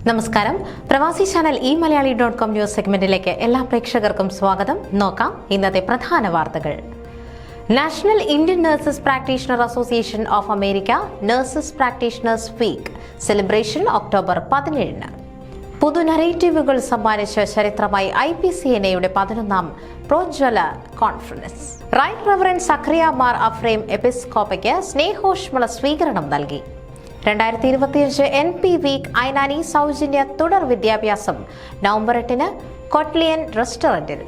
നമസ്കാരം. പ്രവാസി channel eMalayali.com news സെഗ്മെന്റിലേക്ക് എല്ലാ പ്രേക്ഷകർക്കും സ്വാഗതം. നോക്കാം ഇന്നത്തെ പ്രധാന വാർത്തകൾ. National Indian nurses practitioner association of America nurses practitioners week celebration October 17-ന്. പുതു നറേറ്റീവുകൾ സമ്മാനിച്ച ചരിത്രമായി IPCNA-യുടെ 11ാം പ്രോജ്വല കോൺഫറൻസ്. റൈറ്റ് റവറൻഡ് സഖറിയ മാർ അഫ്രേം എപ്പിസ്കോപ്പയ്ക്ക് സ്നേഹോഷ്മള സ്വീകരണം നൽകി. 2025 NP വീക്ക് ഐനാനി സൗജന്യ തുടർ വിദ്യാഭ്യാസം നവംബർ 8-ന് കൊട്ട്ലിയൻ റെസ്റ്റോറന്റിൽ.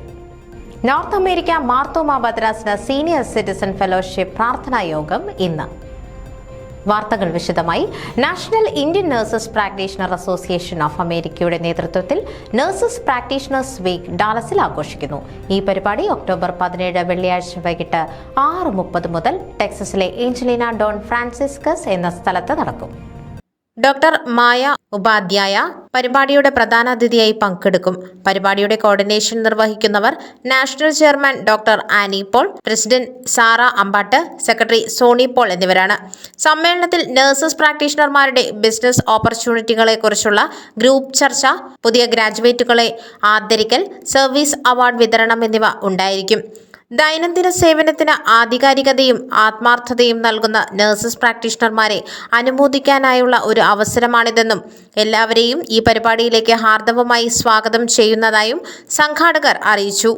നോർത്ത് അമേരിക്ക മാർത്തോമ ഭദ്രാസന സീനിയർ സിറ്റിസൺ ഫെലോഷിപ്പ് പ്രാർത്ഥനാ യോഗം ഇന്ന്. വാർത്തകൾ വിശദമായി. National Indian nurses practitioner association of അമേരിക്കയുടെ നേതൃത്വത്തിൽ നഴ്സസ് പ്രാക്ടീഷണേഴ്സ് വീക്ക് ഡാലസിൽ ആഘോഷിക്കുന്നു. ഈ പരിപാടി ഒക്ടോബർ 17 വെള്ളിയാഴ്ച വൈകിട്ട് 6:30 മുതൽ ടെക്സസിലെ ഏഞ്ചലീന ഡോൺ ഫ്രാൻസിസ്കസ് എന്ന സ്ഥലത്ത് നടക്കും. ഡോക്ടർ മായ ഉപാധ്യായ പരിപാടിയുടെ പ്രധാനാതിഥിയായി പങ്കെടുക്കും. പരിപാടിയുടെ കോർഡിനേഷൻ നിർവഹിക്കുന്നവർ national chairman doctor Annie Paul, president Sara Ambatt, secretary Sony Paul എന്നിവരാണ്. സമ്മേളനത്തിൽ നഴ്സസ് പ്രാക്ടീഷണർമാരുടെ ബിസിനസ് ഓപ്പർച്യൂണിറ്റികളെക്കുറിച്ചുള്ള ഗ്രൂപ്പ് ചർച്ച, പുതിയ ഗ്രാജുവേറ്റുകളെ ആദരിക്കൽ, സർവീസ് അവാർഡ് വിതരണം എന്നിവ ഉണ്ടായിരിക്കും. ദൈനംദിന സേവനത്തിന് ആധികാരികതയും ആത്മാർത്ഥതയും നൽകുന്ന നഴ്സസ് പ്രാക്ടീഷണർമാരെ അനുമോദിക്കാനായുള്ള ഒരു അവസരമാണിതെന്നും എല്ലാവരെയും ഈ പരിപാടിയിലേക്ക് ഹാർദവമായി സ്വാഗതം ചെയ്യുന്നതായും സംഘാടകർ അറിയിച്ചു.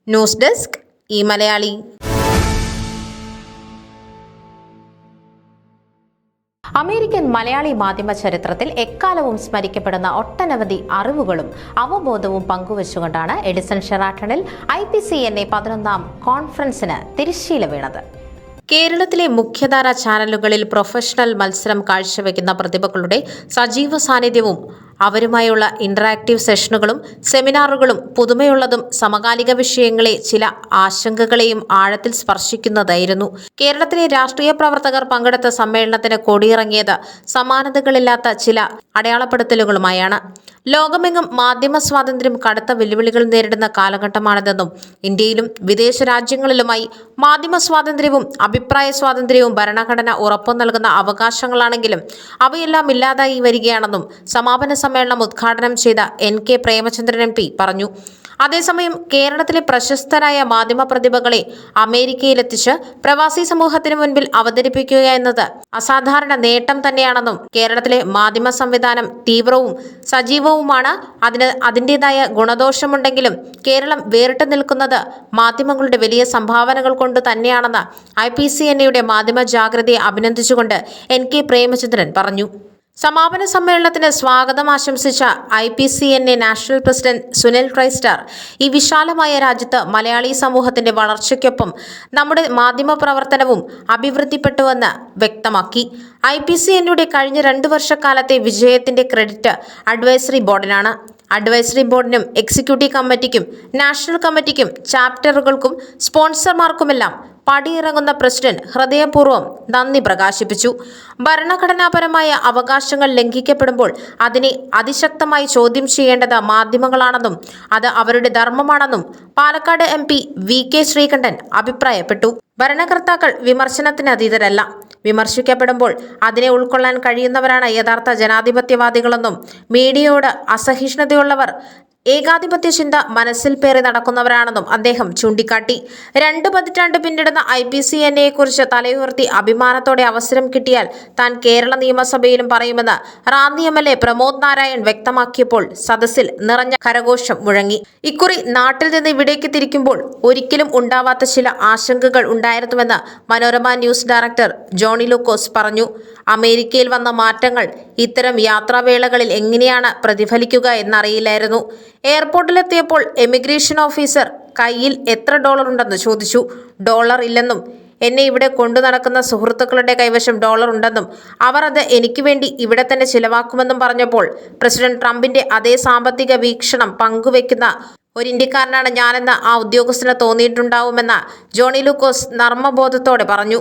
News desk eMalayali. American Malayali മാധ്യമ ചരിത്രത്തിൽ എക്കാലവും സ്മരിക്കപ്പെടുന്ന ഒട്ടനവധി അറിവുകളും അവബോധവും പങ്കുവച്ചുകൊണ്ടാണ് എഡിസൺ ഷെറാട്ടണിൽ IPCNA 11ാം കോൺഫറൻസിന് തിരശ്ശീല വീണത്. കേരളത്തിലെ മുഖ്യധാര ചാനലുകളിൽ പ്രൊഫഷണൽ മത്സരം കാഴ്ചവെക്കുന്ന പ്രതിഭകളുടെ സജീവ സാന്നിധ്യവും അവരുമായുള്ള ഇന്ററാക്റ്റീവ് സെഷനുകളും സെമിനാറുകളും പുതുമയുള്ളതും സമകാലിക വിഷയങ്ങളെ ചില ആശങ്കകളെയും ആഴത്തിൽ സ്പർശിക്കുന്നതായിരുന്നു. കേരളത്തിലെ രാഷ്ട്രീയ പ്രവർത്തകർ പങ്കെടുത്ത സമ്മേളനത്തിന് കൊടിയിറങ്ങിയത് സമാനതകളില്ലാത്ത ചില അടയാളപ്പെടുത്തലുകളുമായാണ്. ലോകമെങ്ങും മാധ്യമ സ്വാതന്ത്ര്യം കടുത്ത വെല്ലുവിളികൾ നേരിടുന്ന കാലഘട്ടമാണിതെന്നും ഇന്ത്യയിലും വിദേശ രാജ്യങ്ങളിലുമായി മാധ്യമ സ്വാതന്ത്ര്യവും അഭിപ്രായ സ്വാതന്ത്ര്യവും ഭരണഘടന ഉറപ്പു നൽകുന്ന അവകാശങ്ങളാണെങ്കിലും അവയെല്ലാം ഇല്ലാതായി വരികയാണെന്നും സമാപന സമ്മേളനം ഉദ്ഘാടനം ചെയ്ത NK പ്രേമചന്ദ്രൻ MP പറഞ്ഞു. അതേസമയം കേരളത്തിലെ പ്രശസ്തരായ മാധ്യമ പ്രതിഭകളെ അമേരിക്കയിലെത്തിച്ച് പ്രവാസി സമൂഹത്തിന് മുൻപിൽ അവതരിപ്പിക്കുക എന്നത് അസാധാരണ നേട്ടം തന്നെയാണെന്നും കേരളത്തിലെ മാധ്യമ സംവിധാനം തീവ്രവും സജീവവുമാണ്. അതിൻ്റെതായ ഗുണദോഷമുണ്ടെങ്കിലും കേരളം വേറിട്ട് നിൽക്കുന്നത് മാധ്യമങ്ങളുടെ വലിയ സംഭാവനകൾ കൊണ്ട് തന്നെയാണെന്ന് IPCNA-യുടെ മാധ്യമ ജാഗ്രതയെ അഭിനന്ദിച്ചുകൊണ്ട് NK പ്രേമചന്ദ്രൻ പറഞ്ഞു. സമാപന സമ്മേളനത്തിന് സ്വാഗതം ആശംസിച്ച IPCNA നാഷണൽ പ്രസിഡന്റ് സുനിൽ ക്രൈസ്റ്റർ ഈ വിശാലമായ രാജ്യത്ത് മലയാളി സമൂഹത്തിന്റെ വളർച്ചയ്ക്കൊപ്പം നമ്മുടെ മാധ്യമ പ്രവർത്തനവും അഭിവൃദ്ധിപ്പെട്ടുവെന്ന് വ്യക്തമാക്കി. IPCNA-യുടെ കഴിഞ്ഞ 2 വർഷക്കാലത്തെ വിജയത്തിന്റെ ക്രെഡിറ്റ് അഡ്വൈസറി ബോർഡിനാണ്. അഡ്വൈസറി ബോർഡിനും എക്സിക്യൂട്ടീവ് കമ്മിറ്റിക്കും നാഷണൽ കമ്മിറ്റിക്കും ചാപ്റ്ററുകൾക്കും സ്പോൺസർമാർക്കുമെല്ലാം പടിയിറങ്ങുന്ന പ്രസിഡന്റ് ഹൃദയപൂർവ്വം നന്ദി പ്രകാശിപ്പിച്ചു. ഭരണഘടനാപരമായ അവകാശങ്ങൾ ലംഘിക്കപ്പെടുമ്പോൾ അതിനെ അതിശക്തമായി ചോദ്യം ചെയ്യേണ്ടത് മാധ്യമങ്ങളാണെന്നും അത് അവരുടെ ധർമ്മമാണെന്നും പാലക്കാട് MP VK ശ്രീകണ്ഠൻ അഭിപ്രായപ്പെട്ടു. ഭരണകർത്താക്കൾ വിമർശനത്തിന് അതീതരല്ല. വിമർശിക്കപ്പെടുമ്പോൾ അതിനെ ഉൾക്കൊള്ളാൻ കഴിയുന്നവരാണ് യഥാർത്ഥ ജനാധിപത്യവാദികളെന്നും മീഡിയയോട് അസഹിഷ്ണുതയുള്ളവർ ഏകാധിപത്യ ചിന്ത മനസ്സിൽ പേറി നടക്കുന്നവരാണെന്നും അദ്ദേഹം ചൂണ്ടിക്കാട്ടി. 2 പതിറ്റാണ്ട് പിന്നിടുന്ന IPCNA-യെക്കുറിച്ച് തലയുയർത്തി അഭിമാനത്തോടെ അവസരം കിട്ടിയാൽ താൻ കേരള നിയമസഭയിലും പറയുമെന്ന് റാന്നി MLA പ്രമോദ് നാരായൺ വ്യക്തമാക്കിയപ്പോൾ സദസ്സിൽ നിറഞ്ഞ കരഘോഷം മുഴങ്ങി. ഇക്കുറി നാട്ടിൽ നിന്ന് ഇവിടേക്ക് തിരിക്കുമ്പോൾ ഒരിക്കലും ഉണ്ടാവാത്ത ചില ആശങ്കകൾ ഉണ്ടായിരുന്നുവെന്ന് മനോരമ ന്യൂസ് ഡയറക്ടർ ജോണി ലൂക്കോസ് പറഞ്ഞു. അമേരിക്കയിൽ വന്ന മാറ്റങ്ങൾ ഇത്തരം യാത്രാവേളകളിൽ എങ്ങനെയാണ് പ്രതിഫലിക്കുക എന്നറിയില്ലായിരുന്നു. എയർപോർട്ടിലെത്തിയപ്പോൾ എമിഗ്രേഷൻ ഓഫീസർ കയ്യിൽ എത്ര ഡോളർ ഉണ്ടെന്ന് ചോദിച്ചു. ഡോളർ ഇല്ലെന്നും എന്നെ ഇവിടെ കൊണ്ടു നടക്കുന്ന സുഹൃത്തുക്കളുടെ കൈവശം ഡോളർ ഉണ്ടെന്നും അവർ അത് എനിക്ക് വേണ്ടി ഇവിടെ തന്നെ ചിലവാക്കുമെന്നും പറഞ്ഞപ്പോൾ പ്രസിഡന്റ് ട്രംപിന്റെ അതേ സാമ്പത്തിക വീക്ഷണം പങ്കുവെക്കുന്ന ഒരു ഇന്ത്യക്കാരനാണ് ഞാനെന്ന് ആ ഉദ്യോഗസ്ഥന് തോന്നിയിട്ടുണ്ടാവുമെന്ന് ജോണി ലൂക്കോസ് നർമ്മബോധത്തോടെ പറഞ്ഞു.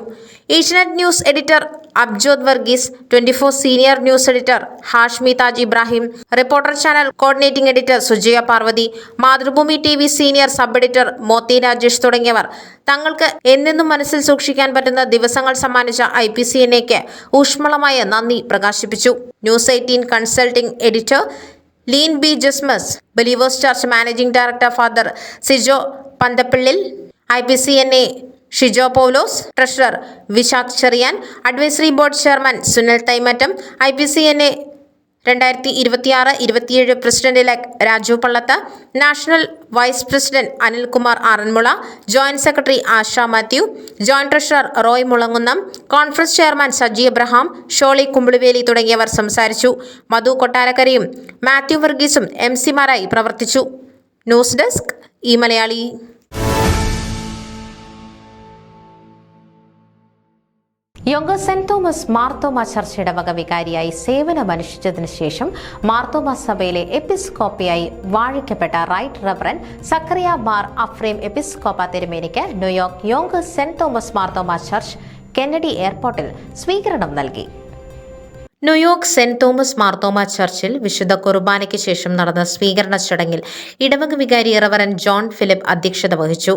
Asianet news editor Abjod Varghese, 24 senior news editor Hashmi Taj Ibrahim, reporter channel coordinating editor Sujaya Parvathy, Mathrubhumi TV senior sub editor Mothi Rajesh തുടങ്ങിയവർ തങ്ങൾക്ക് എന്നെന്നും മനസ്സിൽ സൂക്ഷിക്കാൻ പറ്റുന്ന ദിവസങ്ങൾ സമ്മാനിച്ച IPCNAക്ക് ഊഷ്മളമായ നന്ദി പ്രകാശിപ്പിച്ചു. News 18 consulting editor Leen B Jasmas, believers church managing director father Sijo Panthappillil, IPCNA Shijo Paulose, treasurer Vishakh Cheriyan, advisory board chairman Sunil Thaimattam, IPCNA 2026-27 president elect Raju Pallath, national vice president Anilkumar Aranmula, joint secretary Asha Mathew, joint treasurer Roy Mulangunnam, conference chairman Saji Abraham, Sholly Kumpiluvely തുടങ്ങിയവർ സംസാരിച്ചു. മധു കൊട്ടാരക്കരയും മാത്യു വർഗീസും MC-മാരായി പ്രവർത്തിച്ചു. News desk e Malayalee. Yonkers saint Thomas Marthoma church ഇടവക വികാരിയായി സേവനമനുഷ്ഠിച്ചതിനു ശേഷം മാർത്തോമ സഭയിലെ എപ്പിസ്കോപ്പിയായി വാഴിക്കപ്പെട്ട റൈറ്റ് റവറൻ സക്കറിയ മാർ അഫ്രേം എപ്പിസ്കോപ്പ തിരുമേനിക്ക് New York Yonkers saint Thomas Marthoma church Kennedy എയർപോർട്ടിൽ സ്വീകരണം നൽകി. ന്യൂയോർക്ക് സെന്റ് തോമസ് മാർത്തോമ ചർച്ചിൽ വിശുദ്ധ കുർബാനയ്ക്ക് ശേഷം നടന്ന സ്വീകരണ ചടങ്ങിൽ ഇടവക വികാരി റവറൻ ജോൺ ഫിലിപ്പ് അധ്യക്ഷത വഹിച്ചു.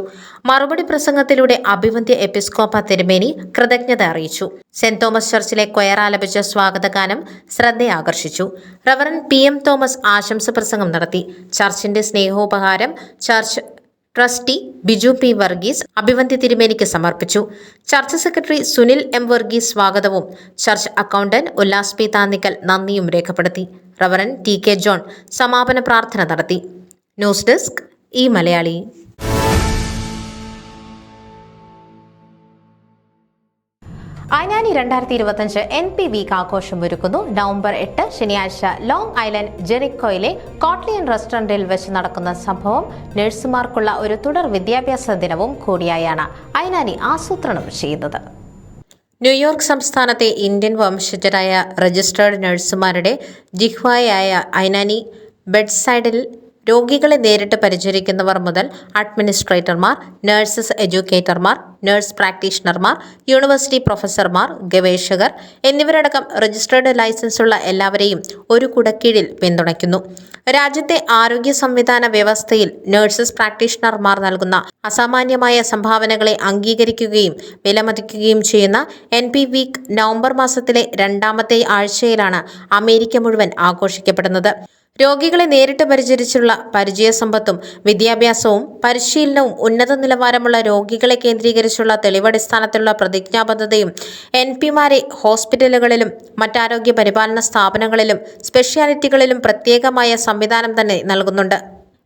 മറുപടി പ്രസംഗത്തിലൂടെ അഭിവന്ദ്യ എപ്പിസ്കോപ്പ തിരുമേനി കൃതജ്ഞത അറിയിച്ചു. സെന്റ് തോമസ് ചർച്ചിലെ ക്വയർ ആലപിച്ച സ്വാഗതഗാനം ശ്രദ്ധയാകർഷിച്ചു. റവറൻ PM തോമസ് ആശംസ പ്രസംഗം നടത്തി. ചർച്ചിന്റെ സ്നേഹോപഹാരം church trustee Biju P Varghese അഭിവന്ദ്യ തിരുമേനിക്ക് സമർപ്പിച്ചു. Church secretary Sunil M Varghese സ്വാഗതവും church accountant Ullas P Thannickal നന്ദിയും രേഖപ്പെടുത്തി. റവറൻ TK ജോൺ സമാപന പ്രാർത്ഥന നടത്തി. News desk e Malayali. ഐനാനി 2025 NP week ആഘോഷം ഒരുക്കുന്നു. നവംബർ 8 ശനിയാഴ്ച ലോങ് ഐലൻഡ് ജെറിക്കോയിലെ കോട്ട്ലിയൻ റെസ്റ്റോറന്റിൽ വെച്ച് നടക്കുന്ന സംഭവം നഴ്സുമാർക്കുള്ള ഒരു തുടർ വിദ്യാഭ്യാസ ദിനവും കൂടിയായാണ് ഐനാനി ആസൂത്രണം ചെയ്യുന്നത്. ന്യൂയോർക്ക് സംസ്ഥാനത്തെ ഇന്ത്യൻ വംശജരായ രജിസ്റ്റേർഡ് നഴ്സുമാരുടെ ജിഹ്വായായ ഐനാനി ബെഡ്സൈഡിൽ രോഗികളെ നേരിട്ട് പരിചരിക്കുന്നവർ മുതൽ അഡ്മിനിസ്ട്രേറ്റർമാർ, നഴ്സസ് എഡ്യൂക്കേറ്റർമാർ, നഴ്സ് പ്രാക്ടീഷണർമാർ, യൂണിവേഴ്സിറ്റി പ്രൊഫസർമാർ, ഗവേഷകർ എന്നിവരടക്കം രജിസ്റ്റേർഡ് ലൈസൻസുള്ള എല്ലാവരെയും ഒരു കുടക്കീഴിൽ പിന്തുണയ്ക്കുന്നു. രാജ്യത്തെ ആരോഗ്യ സംവിധാന വ്യവസ്ഥയിൽ നഴ്സസ് പ്രാക്ടീഷണർമാർ നൽകുന്ന അസാമാന്യമായ സംഭാവനകളെ അംഗീകരിക്കുകയും വിലമതിക്കുകയും ചെയ്യുന്ന NP വീക്ക് നവംബർ മാസത്തിലെ 2ാമത്തെ ആഴ്ചയിലാണ് അമേരിക്ക മുഴുവൻ ആഘോഷിക്കപ്പെടുന്നത്. രോഗികളെ നേരിട്ട് പരിചരിച്ചുള്ള പരിചയസമ്പത്തും വിദ്യാഭ്യാസവും പരിശീലനവും ഉന്നത നിലവാരമുള്ള രോഗികളെ കേന്ദ്രീകരിച്ചുള്ള തെളിവടിസ്ഥാനത്തിലുള്ള പ്രതിജ്ഞാബദ്ധതയും NP-മാരെ ഹോസ്പിറ്റലുകളിലും മറ്റാരോഗ്യ പരിപാലന സ്ഥാപനങ്ങളിലും സ്പെഷ്യാലിറ്റികളിലും പ്രത്യേകമായ സംവിധാനം തന്നെ നൽകുന്നുണ്ട്.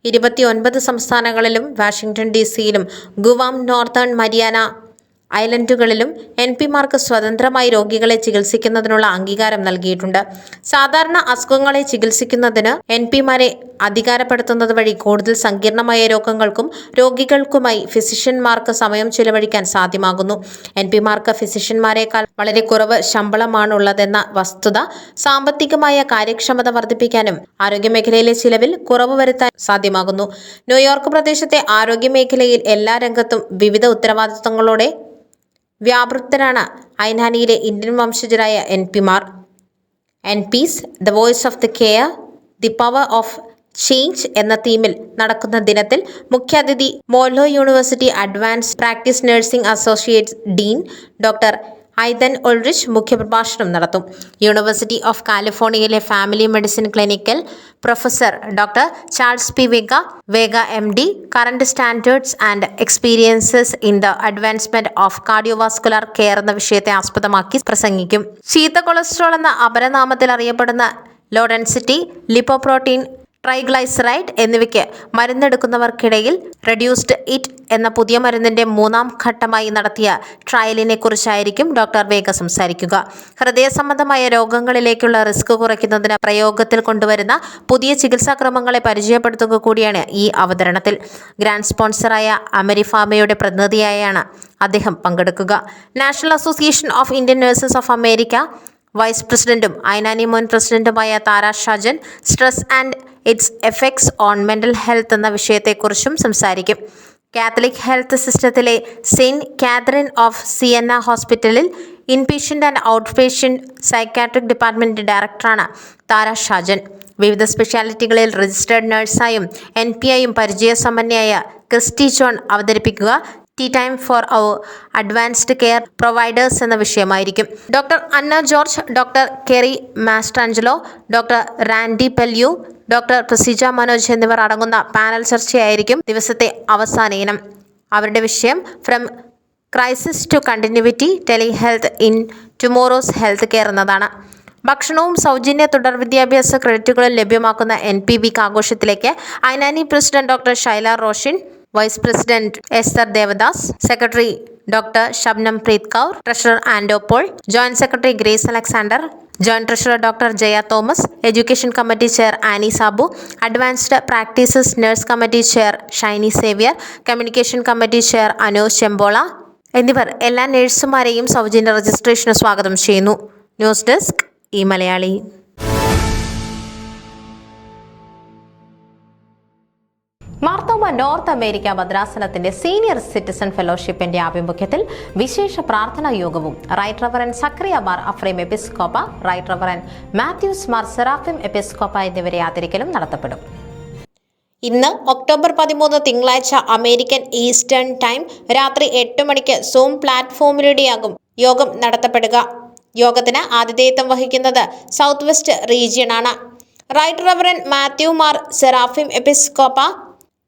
29 സംസ്ഥാനങ്ങളിലും വാഷിംഗ്ടൺ DC-യിലും ഗുവാം, നോർത്തേൺ മരിയാന ഐലൻഡുകളിലും NP-മാർക്ക് സ്വതന്ത്രമായി രോഗികളെ ചികിത്സിക്കുന്നതിനുള്ള അംഗീകാരം നൽകിയിട്ടുണ്ട്. സാധാരണ അസുഖങ്ങളെ ചികിത്സിക്കുന്നതിന് NP-മാരെ അധികാരപ്പെടുത്തുന്നത് വഴി കൂടുതൽ സങ്കീർണമായ രോഗങ്ങൾക്കും രോഗികൾക്കുമായി ഫിസിഷ്യന്മാർക്ക് സമയം ചിലവഴിക്കാൻ സാധ്യമാകുന്നു. NP-മാർക്ക് ഫിസിഷ്യന്മാരെക്കാൾ വളരെ കുറവ് ശമ്പളമാണുള്ളതെന്ന വസ്തുത സാമ്പത്തികമായ കാര്യക്ഷമത വർദ്ധിപ്പിക്കാനും ആരോഗ്യമേഖലയിലെ ചിലവിൽ കുറവ് വരുത്താൻ സാധ്യമാകുന്നു. ന്യൂയോർക്ക് പ്രദേശത്തെ ആരോഗ്യമേഖലയിൽ എല്ലാ രംഗത്തും വിവിധ ഉത്തരവാദിത്തങ്ങളോടെ വ്യാപൃതരാണ് ഐനാനിയിലെ ഇന്ത്യൻ വംശജരായ NP-മാർ. NPs the voice of the care, the power of change എന്ന തീമിൽ നടക്കുന്ന ദിനത്തിൽ മുഖ്യാതിഥി Molloy university advanced practice nursing associates dean doctor Ethan Ulrich മുഖ്യപ്രഭാഷണം നടത്തും. യൂണിവേഴ്സിറ്റി ഓഫ് കാലിഫോർണിയയിലെ family medicine clinical professor doctor Charles P Vega MD current standards and experiences in the advancement of cardiovascular care എന്ന വിഷയത്തെ ആസ്പദമാക്കി പ്രസംഗിക്കും. ചീത്ത cholesterol എന്ന അപരനാമത്തിൽ അറിയപ്പെടുന്ന ലോ ഡെൻസിറ്റി ലിപ്പോപ്രോട്ടീൻ ട്രൈഗ്ലൈസറൈഡ് എന്നിവയ്ക്ക് മരുന്നെടുക്കുന്നവർക്കിടയിൽ റെഡ്യൂസ്ഡ് ഇറ്റ് എന്ന പുതിയ മരുന്നിന്റെ 3ാം ഘട്ടമായി നടത്തിയ ട്രയലിനെ കുറിച്ചായിരിക്കും ഡോക്ടർ വേഗ സംസാരിക്കുക. ഹൃദയ സംബന്ധമായ രോഗങ്ങളിലേക്കുള്ള റിസ്ക് കുറയ്ക്കുന്നതിന് പ്രയോഗത്തിൽ കൊണ്ടുവരുന്ന പുതിയ ചികിത്സാക്രമങ്ങളെ പരിചയപ്പെടുത്തുക കൂടിയാണ് ഈ അവതരണത്തിൽ. ഗ്രാൻഡ് സ്പോൺസറായ അമെരിഫാമയുടെ പ്രതിനിധിയായാണ് അദ്ദേഹം പങ്കെടുക്കുക. National association of Indian nurses of America vice പ്രസിഡന്റും ഐനാനി മുൻ പ്രസിഡന്റുമായ Tara Shajan stress and its effects on mental health എന്ന വിഷയത്തെക്കുറിച്ചും സംസാരിക്കും. കാത്തലിക് ഹെൽത്ത് സിസ്റ്റത്തിലെ സെയിന്റ് കാതറിൻ ഓഫ് സിയന്ന ഹോസ്പിറ്റലിൽ inpatient and outpatient psychiatric department ഡയറക്ടറാണ് താര ഷാജൻ. വിവിധ സ്പെഷ്യാലിറ്റികളിൽ രജിസ്റ്റേർഡ് നഴ്സായും NPIയും പരിചയസമ്പന്നയായ ക്രിസ്റ്റി ജോൺ അവതരിപ്പിക്കുക tea time for our advanced care providers എന്ന വിഷയമായിരിക്കും. Doctor Anna George, doctor Kerry Mastrangelo, doctor Randy Pellew, doctor Praseeja Manoj എന്നിവർ അടങ്ങുന്ന പാനൽ ചർച്ചയായിരിക്കും ദിവസത്തെ അവസാന ഇനം. അവരുടെ വിഷയം from crisis to continuity telehealth in tomorrow's health care എന്നതാണ്. ഭക്ഷണവും സൗജന്യ തുടർ വിദ്യാഭ്യാസ ക്രെഡിറ്റുകളും ലഭ്യമാക്കുന്ന NPV ആഘോഷത്തിലേക്ക് ഐനാനി president doctor Shaila Roshin, vice president Esther Devadas, secretary doctor Shabnam Preet Kaur, treasurer Anto Paul, joint secretary Grace Alexander, joint treasurer doctor Jaya Thomas, education committee chair Annie Sabu, advanced practices nurse committee chair Shiny Xavier, communication committee chair Anoj ചെമ്പോള എന്നിവർ എല്ലാ നഴ്സുമാരെയും സൗജന്യ registration സ്വാഗതം ചെയ്യുന്നു. News desk e Malayalee. Marthoma North America ഭദ്രാസനത്തിന്റെ senior citizen ഫെലോഷിപ്പിന്റെ ആഭിമുഖ്യത്തിൽ വിശേഷ പ്രാർത്ഥനാ യോഗവും റൈറ്റ് റവറൻ സക്രിയ മാർ അഫ്രേം എപ്പിസ്കോപ്പ, റൈറ്റ് റവറൻ മാത്യൂസ് മാർ സെറാഫിം എപ്പിസ്കോപ്പ എന്നിവരെ ആദരിക്കലും നടത്തപ്പെടും. ഇന്ന് ഒക്ടോബർ 13 തിങ്കളാഴ്ച അമേരിക്കൻ ഈസ്റ്റേൺ ടൈം രാത്രി 8 മണിക്ക് സൂം പ്ലാറ്റ്ഫോമിലൂടെയാകും യോഗം നടത്തപ്പെടുക. യോഗത്തിന് ആതിഥേയത്വം വഹിക്കുന്നത് സൗത്ത് വെസ്റ്റ് റീജിയനാണ്. റൈറ്റ് റവറൻ മാത്യു മാർ സെറാഫിം എപ്പിസ്കോപ്പ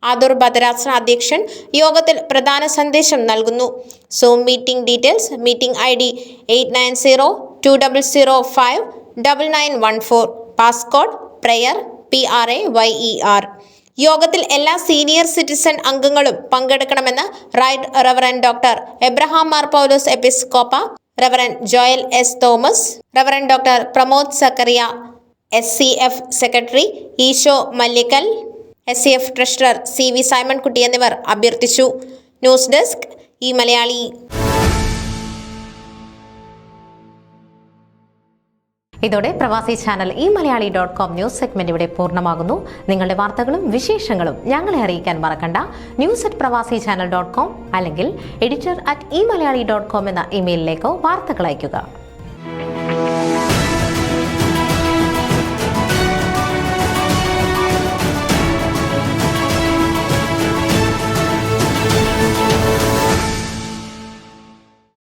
ആദൂർ ഭദ്രാസന അധ്യക്ഷൻ യോഗത്തിൽ പ്രധാന സന്ദേശം നൽകുന്നു. Zoom meeting details meeting ID 8902059914, passcode prayer PRAYER. യോഗത്തിൽ എല്ലാ സീനിയർ സിറ്റിസൺ അംഗങ്ങളും പങ്കെടുക്കണമെന്ന് right reverend doctor Abraham Mar Paulose Episcopa, reverend Joel S Thomas, reverend doctor Pramod സക്കറിയ, SCF secretary Esho Mallickal, SCF treasurer CV Simon Kutty എന്നിവർ അഭ്യർത്ഥിച്ചു. News desk e Malayali. ഇതോടെ പ്രവാസി ചാനൽ eMalayali.com ന്യൂസ് സെഗ്മെന്റ് ഇവിടെ പൂർണ്ണമാകുന്നു. നിങ്ങളുടെ വാർത്തകളും വിശേഷങ്ങളും ഞങ്ങളെ അറിയിക്കാൻ മറക്കണ്ട. news@pravasichannel.com അല്ലെങ്കിൽ editor@eMalayali.com എന്ന ഇമെയിലിലേക്കോ വാർത്തകൾ അയയ്ക്കുക.